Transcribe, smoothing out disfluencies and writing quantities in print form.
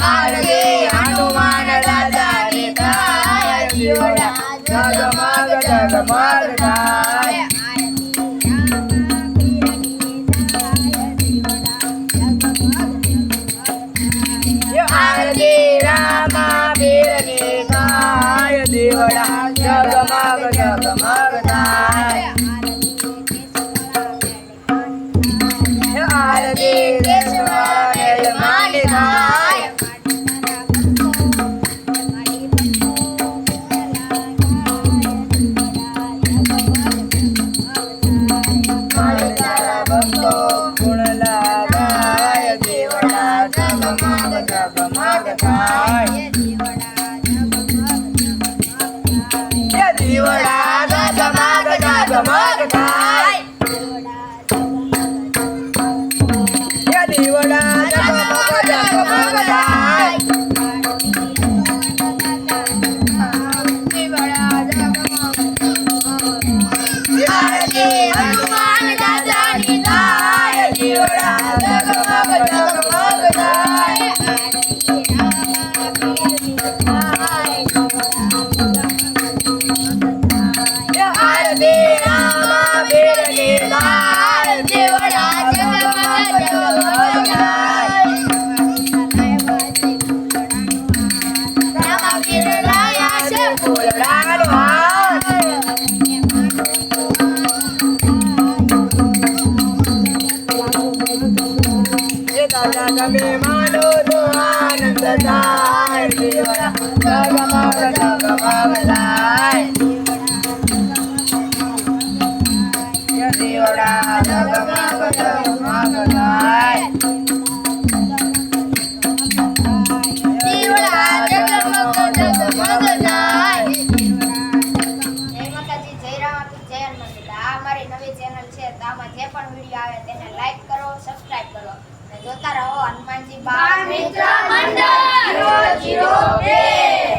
आरती हनुमान दादा रे थाय दिवड़ा जगमग जगमग थाय आरती रामा वीरनी थाय दिवड़ा जगमग जगमग थाय आरती कृष्ण मानी थाय जगमग थाय दिवड़ा जगमग जगमग थाय दिवड़ा जगमग जगमग थाय दिवड़ा आरती हनुमान दादा नी थाय दिवड़ा जगमग जगमग थाय आरती रामा वीरनी थाय दिवड़ा जगमग जगमग थाय रामा वीरलाया से फूलडानो हाथ दादा कभी मानो तो आनंद थाय दिवड़ा जगमग जगमग थाय दिवड़ा जगमग जगमग थाय दिवड़ा जगमग जगमग थाय જય માતાજી જય રામ જય હનુમાન આ અમારી નવી ચેનલ છે તો આમાં જે પણ વિડિયો આવે તેને લાઈક કરો સબસ્ક્રાઇબ કરો અને જોતા રહો હનુમાનજી બાળ મિત્ર મંડળ 002